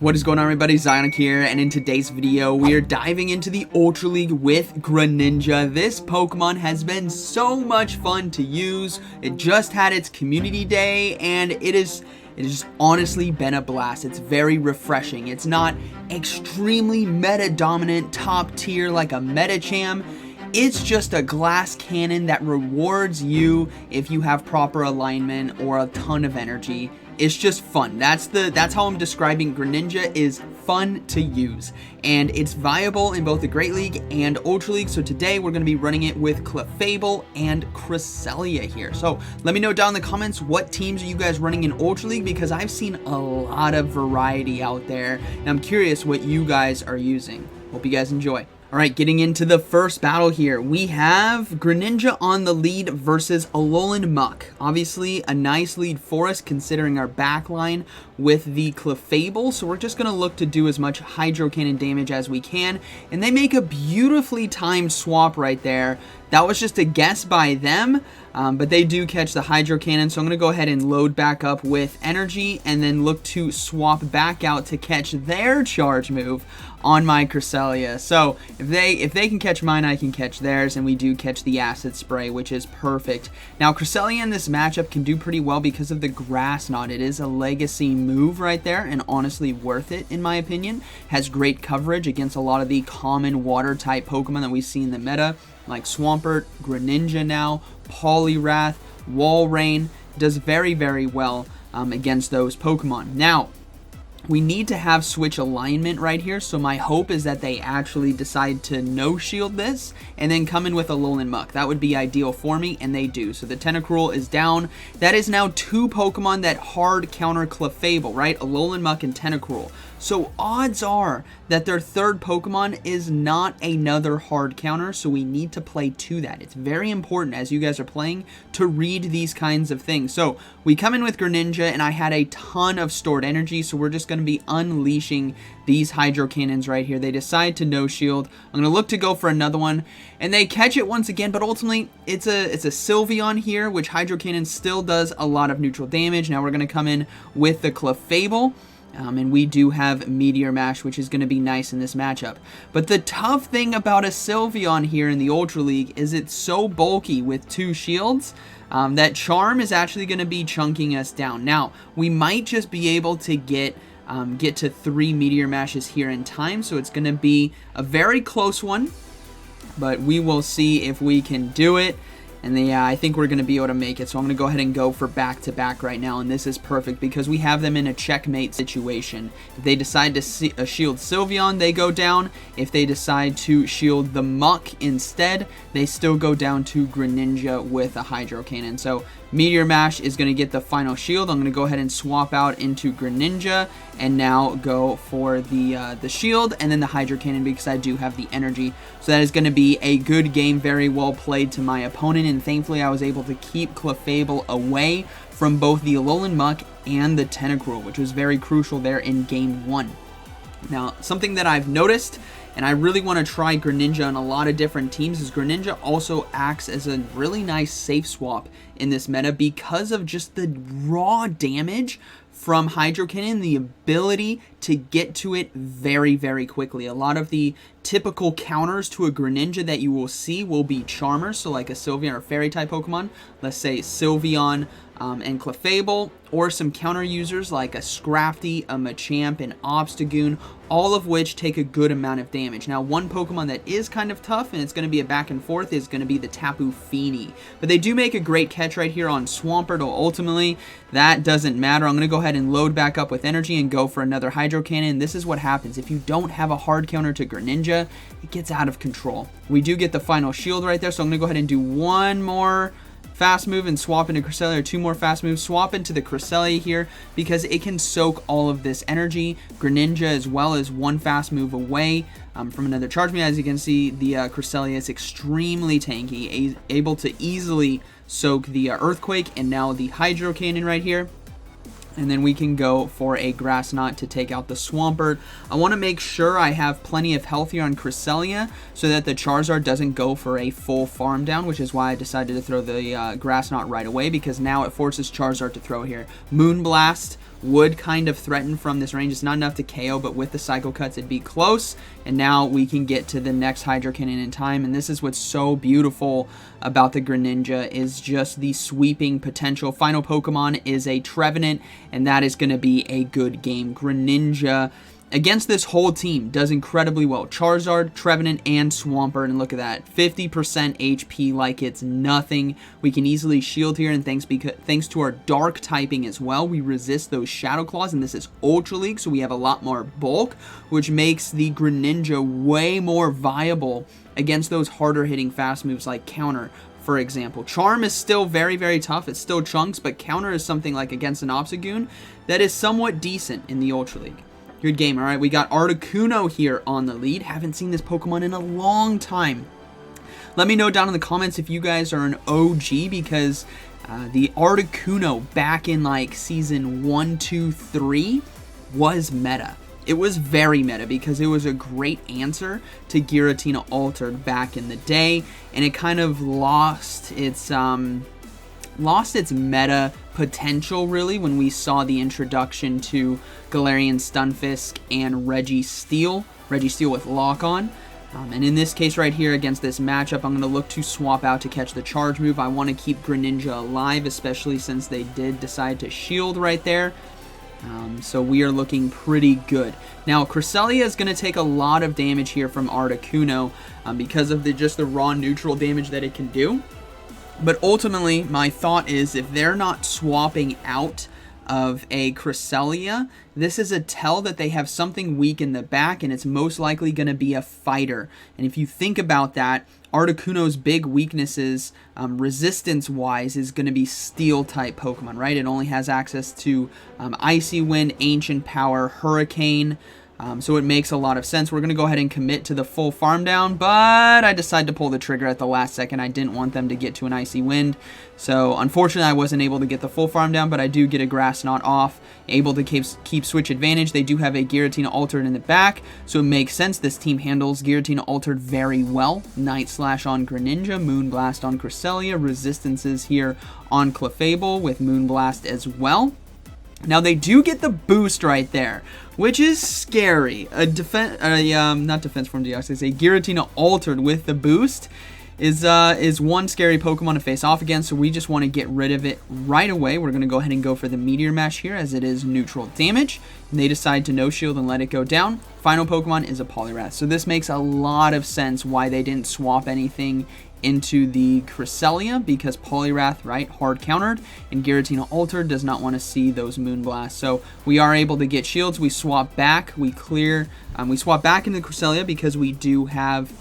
What is going on, everybody? ZyoniK here, and in today's video we are diving into the Ultra League with Greninja. This Pokemon has been so much fun to use. It just had its community day, and it has honestly been a blast. It's very refreshing. It's not extremely meta dominant top tier like a Medicham. It's just a glass cannon that rewards you if you have proper alignment or a ton of energy. It's just fun. That's how I'm describing Greninja, is fun to use. And it's viable in both the Great League and Ultra League. So today we're going to be running it with Clefable and Cresselia here. So let me know down in the comments, what teams are you guys running in Ultra League? Because I've seen a lot of variety out there, and I'm curious what you guys are using. Hope you guys enjoy. Alright, getting into the first battle here, we have Greninja on the lead versus Alolan Muck. Obviously, a nice lead for us considering our backline with the Clefable, so we're just going to look to do as much Hydro Cannon damage as we can, and they make a beautifully timed swap right there. That was just a guess by them, but they do catch the Hydro Cannon, so I'm going to go ahead and load back up with energy and then look to swap back out to catch their charge move on my Cresselia. So if they can catch mine, I can catch theirs, and we do catch the Acid Spray, which is perfect. Now, Cresselia in this matchup can do pretty well because of the Grass Knot. It is a legacy move right there, and honestly worth it in my opinion. Has great coverage against a lot of the common water-type Pokemon that we see in the meta, like Swampert, Greninja now, Poliwrath, Walrein. Does very, very well against those Pokemon. Now, we need to have switch alignment right here, so my hope is that they actually decide to no-shield this and then come in with Alolan Muck. That would be ideal for me, and they do. So the Tentacruel is down. That is now two Pokemon that hard counter Clefable, right? Alolan Muck and Tentacruel. So odds are that their third Pokemon is not another hard counter, so we need to play to that. It's very important as you guys are playing to read these kinds of things. So we come in with Greninja, and I had a ton of stored energy, so we're just going to be unleashing these Hydro Cannons right here. They decide to no shield. I'm going to look to go for another one, and they catch it once again, but ultimately it's a Sylveon here, which Hydro Cannon still does a lot of neutral damage. Now we're going to come in with the Clefable. And we do have Meteor Mash, which is going to be nice in this matchup. But the tough thing about a Sylveon here in the Ultra League is it's so bulky with two shields that Charm is actually going to be chunking us down. Now, we might just be able to get to 3 Meteor Mashes here in time, so it's going to be a very close one. But we will see if we can do it. And yeah, I think we're going to be able to make it, so I'm going to go ahead and go for back-to-back right now, and this is perfect because we have them in a checkmate situation. If they decide to shield Sylveon, they go down. If they decide to shield the Muck instead, they still go down to Greninja with a Hydro Cannon. So Meteor Mash is going to get the final shield. I'm going to go ahead and swap out into Greninja and now go for the shield and then the Hydro Cannon because I do have the energy. So that is going to be a good game, very well played to my opponent, and thankfully I was able to keep Clefable away from both the Alolan Muck and the Tentacruel, which was very crucial there in Game 1. Now, something that I've noticed, and I really want to try Greninja on a lot of different teams, is Greninja also acts as a really nice safe swap in this meta because of just the raw damage from Hydro Cannon, the ability to get to it very, very quickly. A lot of the typical counters to a Greninja that you will see will be Charmers, so like a Sylveon or Fairy-type Pokemon. Let's say Sylveon and Clefable, or some counter users like a Scrafty, a Machamp, an Obstagoon, all of which take a good amount of damage. Now, one Pokemon that is kind of tough, and it's going to be a back and forth, is going to be the Tapu Fini. But they do make a great catch right here on Swampert. Ultimately, that doesn't matter. I'm going to go ahead and load back up with energy and go for another Hydro Cannon. This is what happens. If you don't have a hard counter to Greninja, it gets out of control. We do get the final shield right there, so I'm going to go ahead and do one more fast move and swap into Cresselia, or 2 more fast moves, swap into the Cresselia here because it can soak all of this energy. Greninja, as well as 1 fast move away from another charge move. As you can see, the Cresselia is extremely tanky, able to easily soak the Earthquake and now the Hydro Cannon right here. and then we can go for a Grass Knot to take out the Swampert. I want to make sure I have plenty of health here on Cresselia so that the Charizard doesn't go for a full farm down, which is why I decided to throw the Grass Knot right away, because now it forces Charizard to throw here. Moonblast would kind of threaten from this range. It's not enough to KO, but with the Psycho Cuts, it'd be close. And now we can get to the next Hydro Cannon in time. And this is what's so beautiful about the Greninja, is just the sweeping potential. Final Pokemon is a Trevenant, and that is going to be a good game. Greninja, against this whole team, does incredibly well. Charizard, Trevenant, and Swampert, and look at that. 50% HP like it's nothing. We can easily shield here, and thanks to our Dark typing as well, we resist those Shadow Claws, and this is Ultra League, so we have a lot more bulk, which makes the Greninja way more viable against those harder hitting fast moves like Counter, for example. Charm is still very, very tough. It's still chunks, but Counter is something like against an Obstagoon that is somewhat decent in the Ultra League. Good game. All right, we got Articuno here on the lead. Haven't seen this Pokemon in a long time. Let me know down in the comments if you guys are an OG, because the Articuno back in like season 1, 2, 3 was meta. It was very meta because it was a great answer to Giratina Altered back in the day, and it kind of lost its meta potential, really, when we saw the introduction to Galarian Stunfisk and Registeel with Lock On. And in this case right here, against this matchup, I'm going to look to swap out to catch the charge move. I want to keep Greninja alive, especially since they did decide to shield right there. So we are looking pretty good. Now, Cresselia is going to take a lot of damage here from Articuno because of just the raw neutral damage that it can do. But ultimately, my thought is, if they're not swapping out of a Cresselia, this is a tell that they have something weak in the back, and it's most likely going to be a fighter. And if you think about that, Articuno's big weaknesses, resistance-wise, is going to be Steel-type Pokemon, right? It only has access to Icy Wind, Ancient Power, Hurricane, so it makes a lot of sense. We're going to go ahead and commit to the full farm down, but I decided to pull the trigger at the last second. I didn't want them to get to an Icy Wind, so unfortunately I wasn't able to get the full farm down, but I do get a Grass Knot off, able to keep switch advantage. They do have a Giratina Altered in the back, so it makes sense. This team handles Giratina Altered very well. Night Slash on Greninja, Moonblast on Cresselia, resistances here on Clefable with Moonblast as well. Now, they do get the boost right there, which is scary. Not Defense Form Deoxys, a Giratina Altered with the boost is one scary Pokemon to face off against, so we just want to get rid of it right away. We're going to go ahead and go for the Meteor Mash here, as it is neutral damage. And they decide to no-shield and let it go down. Final Pokemon is a Poliwrath, so this makes a lot of sense why they didn't swap anything into the Cresselia, because Poliwrath, right, hard countered, and Giratina Altered does not want to see those Moonblasts. So we are able to get shields. We swap back, we swap back into the Cresselia because we do have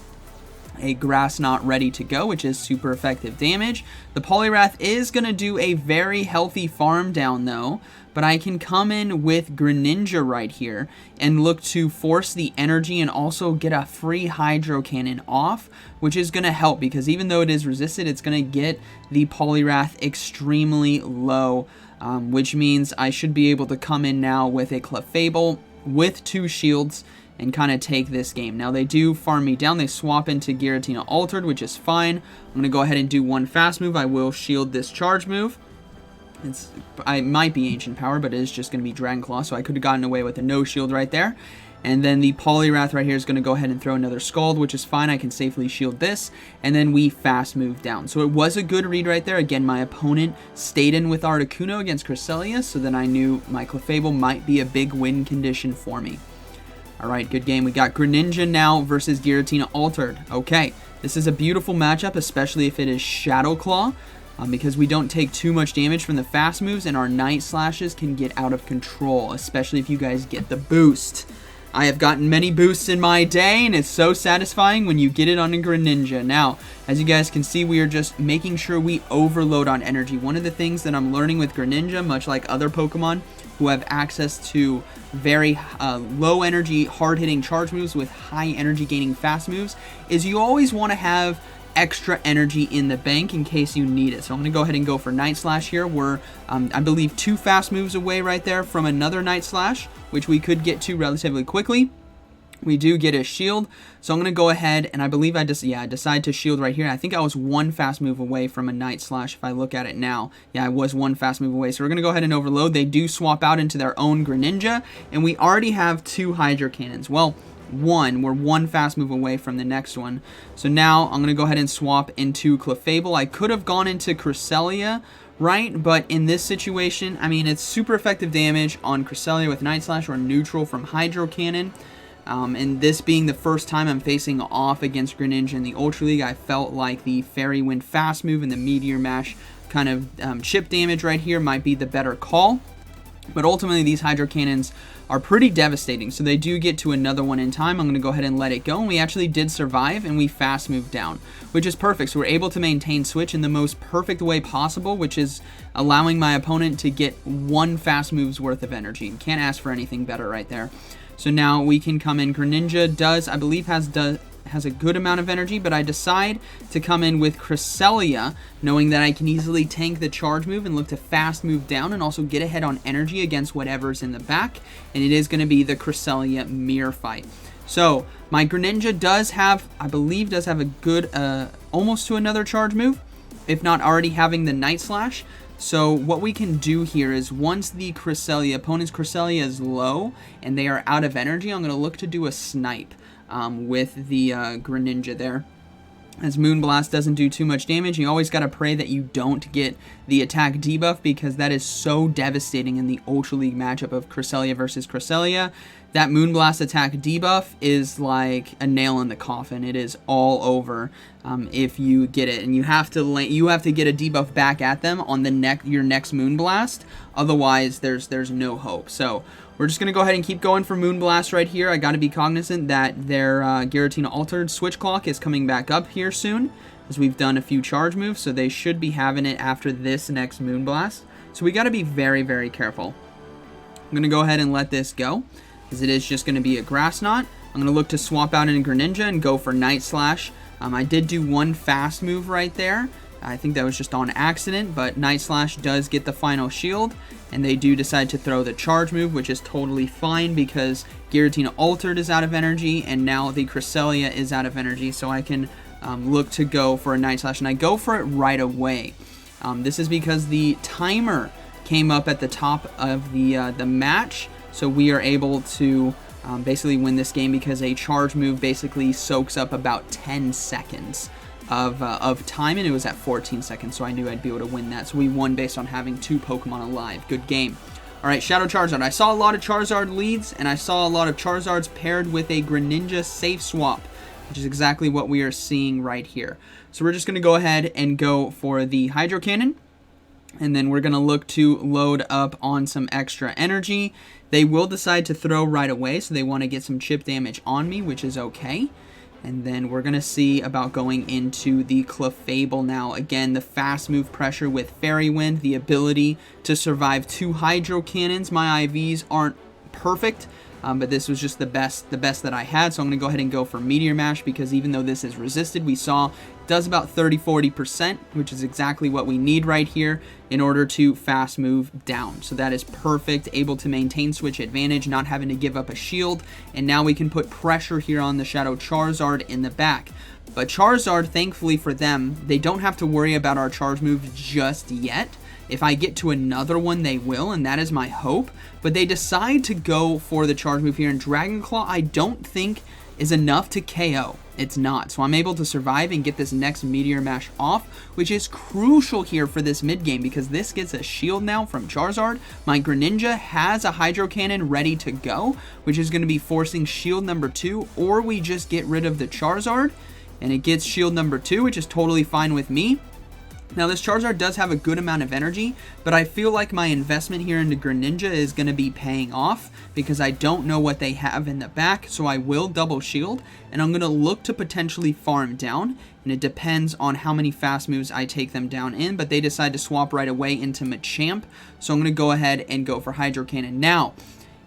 a Grass Knot ready to go, which is super effective damage. The Poliwrath is going to do a very healthy farm down though, but I can come in with Greninja right here and look to force the energy and also get a free Hydro Cannon off, which is going to help because even though it is resisted, it's going to get the Poliwrath extremely low, which means I should be able to come in now with a Clefable with 2 shields and kind of take this game. Now, they do farm me down. They swap into Giratina Altered, which is fine. I'm going to go ahead and do one fast move. I will shield this charge move. I might be Ancient Power, but it is just going to be Dragon Claw, so I could have gotten away with a no shield right there. And then the Poliwrath right here is going to go ahead and throw another Scald, which is fine. I can safely shield this. And then we fast move down. So it was a good read right there. Again, my opponent stayed in with Articuno against Cresselia, so then I knew my Clefable might be a big win condition for me. Alright, good game. We got Greninja now versus Giratina Altered. Okay, this is a beautiful matchup, especially if it is Shadow Claw, because we don't take too much damage from the fast moves, and our Night Slashes can get out of control, especially if you guys get the boost. I have gotten many boosts in my day, and it's so satisfying when you get it on a Greninja. Now, as you guys can see, we are just making sure we overload on energy. One of the things that I'm learning with Greninja, much like other Pokemon who have access to very low energy, hard-hitting charge moves with high energy gaining fast moves, is you always want to have extra energy in the bank in case you need it. So I'm going to go ahead and go for Night Slash here. We're, I believe, 2 fast moves away right there from another Night Slash, which we could get to relatively quickly. we do get a shield. So I'm going to go ahead, and I believe I decide to shield right here. I think I was one fast move away from a Night Slash if I look at it now. Yeah, I was one fast move away. So we're going to go ahead and overload. They do swap out into their own Greninja, and we already have 2 Hydro Cannons. Well, we're one fast move away from the next one. So now I'm going to go ahead and swap into Clefable. I could have gone into Cresselia, right? But in this situation, I mean, it's super effective damage on Cresselia with Night Slash or neutral from Hydro Cannon. And this being the first time I'm facing off against Greninja in the Ultra League, I felt like the Fairy Wind fast move and the Meteor Mash kind of chip damage right here might be the better call. But ultimately, these Hydro Cannons are pretty devastating, so they do get to another one in time. I'm going to go ahead and let it go, and we actually did survive, and we fast moved down, which is perfect. So we're able to maintain switch in the most perfect way possible, which is allowing my opponent to get 1 fast move's worth of energy. Can't ask for anything better right there. So now we can come in. Greninja I believe has a good amount of energy, but I decide to come in with Cresselia, knowing that I can easily tank the charge move and look to fast move down and also get ahead on energy against whatever's in the back, and it is going to be the Cresselia mirror fight. So my Greninja I believe does have a good, almost to another charge move, if not already having the Night Slash. So what we can do here is once the opponent's Cresselia is low and they are out of energy, I'm going to look to do a snipe with the Greninja there. As Moonblast doesn't do too much damage, you always got to pray that you don't get the attack debuff, because that is so devastating in the Ultra League matchup of Cresselia versus Cresselia. That Moonblast attack debuff is like a nail in the coffin. It is all over if you get it, and you have to get a debuff back at them on your next Moonblast. Otherwise, there's no hope. So we're just going to go ahead and keep going for Moonblast right here. I got to be cognizant that their Giratina Altered Switch Clock is coming back up here soon, as we've done a few charge moves, so they should be having it after this next Moonblast. So we got to be very, very careful. I'm going to go ahead and let this go, as it is just going to be a Grass Knot. I'm going to look to swap out into Greninja and go for Night Slash. I did do one fast move right there. I think that was just on accident, but Night Slash does get the final shield, and they do decide to throw the charge move, which is totally fine because Giratina Altered is out of energy, and now the Cresselia is out of energy, so I can look to go for a Night Slash, and I go for it right away. This is because the timer came up at the top of the match, so we are able to basically win this game because a charge move basically soaks up about 10 seconds of time, and it was at 14 seconds, so I knew I'd be able to win that. So we won based on having 2 Pokemon alive. Good game. Alright, Shadow Charizard. I saw a lot of Charizard leads, and I saw a lot of Charizards paired with a Greninja safe swap, which is exactly what we are seeing right here. So we're just going to go ahead and go for the Hydro Cannon, and then we're going to look to load up on some extra energy. They will decide to throw right away, so they want to get some chip damage on me, which is okay. And then we're going to see about going into the Clefable now. Again, the fast move pressure with Fairy Wind, the ability to survive 2 Hydro Cannons. My IVs aren't perfect, but this was just the best that I had. So I'm going to go ahead and go for Meteor Mash, because even though this is resisted, we saw it does about 30-40%, which is exactly what we need right here in order to fast move down. So that is perfect, able to maintain switch advantage, not having to give up a shield, and now we can put pressure here on the Shadow Charizard in the back. But Charizard, thankfully for them, they don't have to worry about our charge move just yet. If I get to another one, they will, and that is my hope. But they decide to go for the charge move here, and Dragon Claw I don't think is enough to KO. It's not. So I'm able to survive and get this next Meteor Mash off, which is crucial here for this mid game, because this gets a shield now from Charizard. My Greninja has a Hydro Cannon ready to go, which is going to be forcing shield number 2, or we just get rid of the Charizard, and it gets shield number 2, which is totally fine with me. Now, this Charizard does have a good amount of energy, but I feel like my investment here into Greninja is going to be paying off because I don't know what they have in the back, so I will double shield, and I'm going to look to potentially farm down, and it depends on how many fast moves I take them down in, but they decide to swap right away into Machamp, so I'm going to go ahead and go for Hydro Cannon. Now,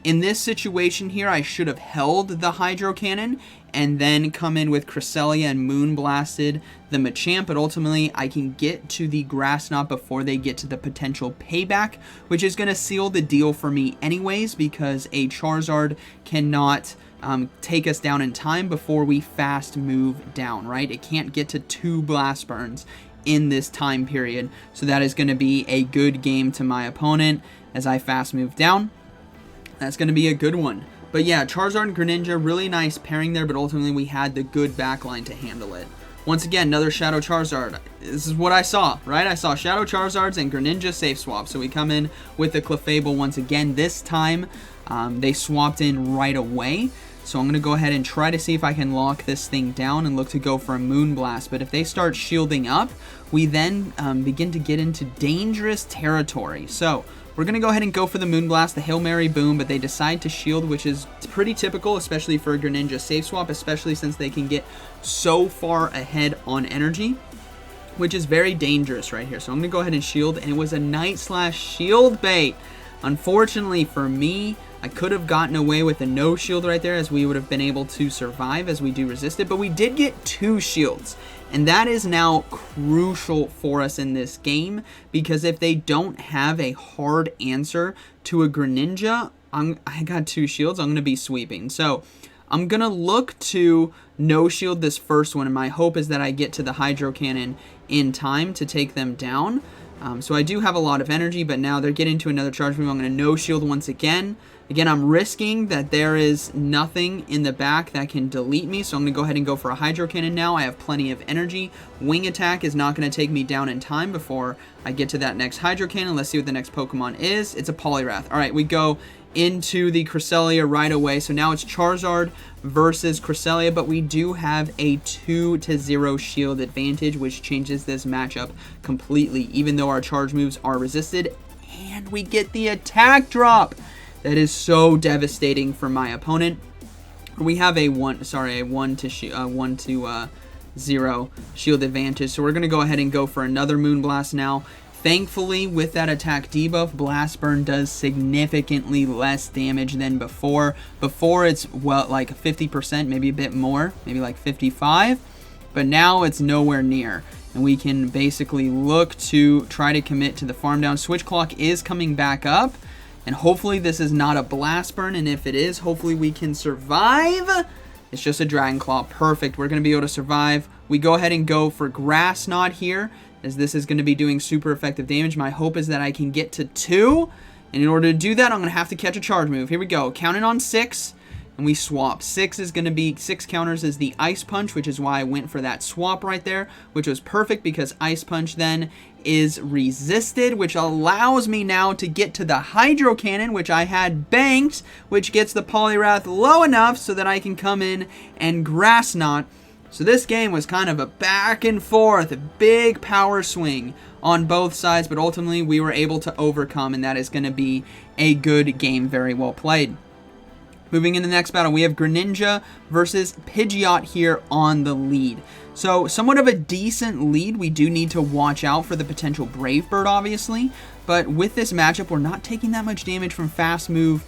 in this situation here, I should have held the Hydro Cannon and then come in with Cresselia and Moonblasted the Machamp, but ultimately I can get to the Grass Knot before they get to the potential payback, which is going to seal the deal for me anyways, because a Charizard cannot take us down in time before we fast move down, right? It can't get to 2 blast burns in this time period. So that is going to be a good game to my opponent as I fast move down. That's going to be a good one. But yeah, Charizard and Greninja, really nice pairing there, but ultimately we had the good backline to handle it. Once again, another Shadow Charizard. This is what I saw, right? I saw Shadow Charizards and Greninja safe swap. So we come in with the Clefable once again. This time, they swapped in right away. So I'm going to go ahead and try to see if I can lock this thing down and look to go for a Moonblast. But if they start shielding up, we then begin to get into dangerous territory. So we're going to go ahead and go for the Moonblast, the Hail Mary boom, but they decide to shield, which is pretty typical, especially for a Greninja safe swap, especially since they can get so far ahead on energy, which is very dangerous right here. So I'm going to go ahead and shield, and it was a Night/Shield bait. Unfortunately for me, I could have gotten away with a no shield right there, as we would have been able to survive as we do resist it, but we did get 2 shields. And that is now crucial for us in this game, because if they don't have a hard answer to a Greninja, I got 2 shields, I'm going to be sweeping. So I'm going to look to no shield this first one, and my hope is that I get to the Hydro Cannon in time to take them down. So I do have a lot of energy, but now they're getting to another charge move. I'm going to no shield once again. Again, I'm risking that there is nothing in the back that can delete me, so I'm going to go ahead and go for a Hydro Cannon now. I have plenty of energy. Wing Attack is not going to take me down in time before I get to that next Hydro Cannon. Let's see what the next Pokemon is. It's a Poliwrath. All right, we go into the Cresselia right away. So now it's Charizard versus Cresselia, but we do have a 2-0 shield advantage, which changes this matchup completely, even though our charge moves are resisted. And we get the attack drop. That is so devastating for my opponent. We have a 1-0 shield advantage. So we're going to go ahead and go for another Moonblast now. Thankfully, with that attack debuff, Blast Burn does significantly less damage than before. Before it's, well, like 50%, maybe a bit more, maybe like 55. But now it's nowhere near. And we can basically look to try to commit to the farm down. Switch Clock is coming back up. And hopefully this is not a Blast Burn. And if it is, hopefully we can survive. It's just a Dragon Claw. Perfect. We're going to be able to survive. We go ahead and go for Grass Knot here, as this is going to be doing super effective damage. My hope is that I can get to 2. And in order to do that, I'm going to have to catch a charge move. Here we go. Counting on 6. And we swap. 6 is going to be, 6 counters is the Ice Punch, which is why I went for that swap right there, which was perfect because Ice Punch then is resisted, which allows me now to get to the Hydro Cannon, which I had banked, which gets the Poliwrath low enough so that I can come in and Grass Knot. So this game was kind of a back and forth, a big power swing on both sides, but ultimately we were able to overcome, and that is going to be a good game, very well played. Moving into the next battle, we have Greninja versus Pidgeot here on the lead. So, somewhat of a decent lead. We do need to watch out for the potential Brave Bird, obviously. But with this matchup, we're not taking that much damage from fast move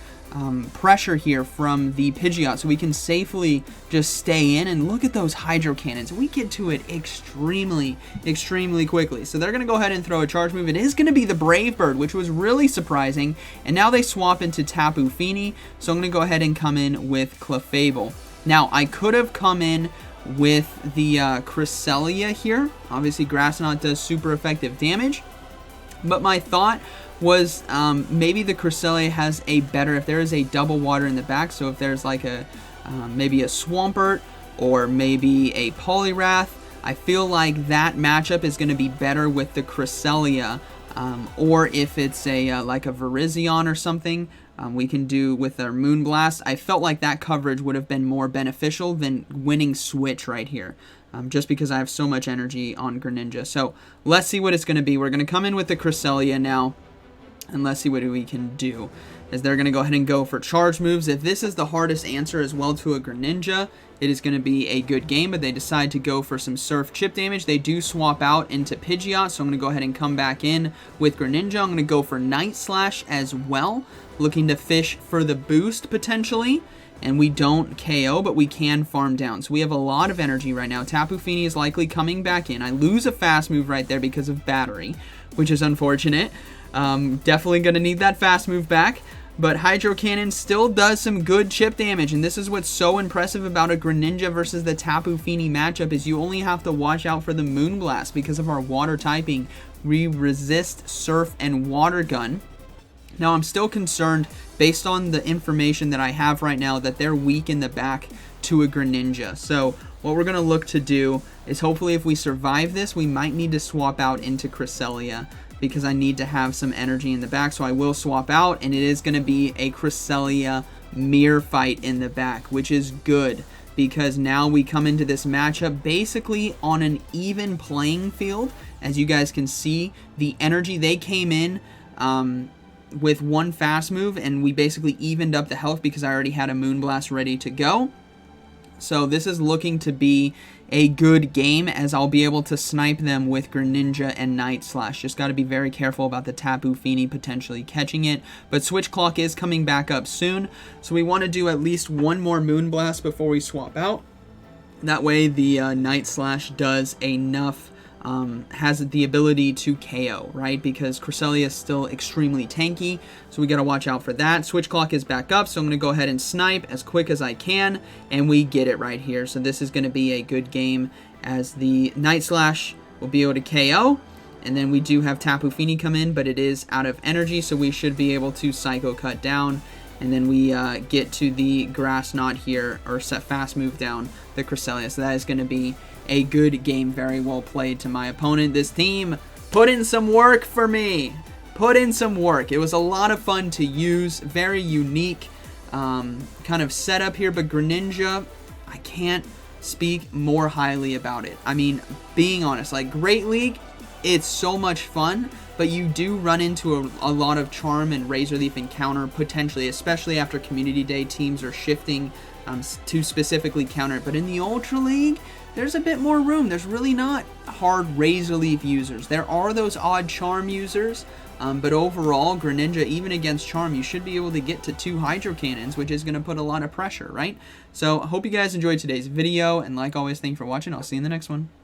pressure here from the Pidgeot. So we can safely just stay in, and look at those Hydro Cannons. We get to it extremely, extremely quickly. So they're going to go ahead and throw a charge move. It is going to be the Brave Bird, which was really surprising. And now they swap into Tapu Fini. So I'm going to go ahead and come in with Clefable. Now, I could have come in with the Cresselia here. Obviously, Grass Knot does super effective damage. But my thought was maybe the Cresselia has a better, if there is a double water in the back, so if there's like a maybe a Swampert or maybe a Poliwrath, I feel like that matchup is going to be better with the Cresselia, or if it's a like a Virizion or something, we can do with our Moonblast. I felt like that coverage would have been more beneficial than winning Switch right here. Just because I have so much energy on Greninja. So let's see what it's going to be. We're going to come in with the Cresselia now, and let's see what we can do. As they're going to go ahead and go for charge moves. If this is the hardest answer as well to a Greninja, it is going to be a good game, but they decide to go for some Surf chip damage. They do swap out into Pidgeot, so I'm going to go ahead and come back in with Greninja. I'm going to go for Night Slash as well, looking to fish for the boost potentially. And we don't KO, but we can farm down. So we have a lot of energy right now. Tapu Fini is likely coming back in. I lose a fast move right there because of battery, which is unfortunate. Definitely going to need that fast move back. But Hydro Cannon still does some good chip damage, and this is what's so impressive about a Greninja versus the Tapu Fini matchup is you only have to watch out for the Moonblast because of our water typing. We resist Surf and Water Gun. Now, I'm still concerned, based on the information that I have right now, that they're weak in the back to a Greninja. So what we're going to look to do is hopefully if we survive this, we might need to swap out into Cresselia, because I need to have some energy in the back. So I will swap out, and it is going to be a Cresselia mirror fight in the back, which is good, because now we come into this matchup basically on an even playing field. As you guys can see, the energy, they came in with one fast move, and we basically evened up the health because I already had a Moonblast ready to go. So this is looking to be a good game, as I'll be able to snipe them with Greninja and Night Slash. Just got to be very careful about the Tapu Fini potentially catching it. But Switch Clock is coming back up soon, so we want to do at least one more Moonblast before we swap out. That way the Night Slash does enough, has the ability to KO, right? Because Cresselia is still extremely tanky, so we got to watch out for that. Switch Clock is back up, so I'm going to go ahead and snipe as quick as I can, and we get it right here. So this is going to be a good game, as the Night Slash will be able to KO, and then we do have Tapu Fini come in, but it is out of energy, so we should be able to Psycho Cut down, and then we get to the Grass Knot here, or set fast move down the Cresselia. So that is going to be a good game, very well played to my opponent. This team put in some work for me. Put in some work. It was a lot of fun to use. Very unique kind of setup here, but Greninja, I can't speak more highly about it. I mean, being honest, like Great League, it's so much fun, but you do run into a lot of Charm and Razor Leaf encounter potentially, especially after Community Day. Teams are shifting to specifically counter it. But in the Ultra League, there's a bit more room. There's really not hard Razor Leaf users. There are those odd Charm users, but overall, Greninja, even against Charm, you should be able to get to 2 Hydro Cannons, which is going to put a lot of pressure, right? So I hope you guys enjoyed today's video, and like always, thank you for watching. I'll see you in the next one.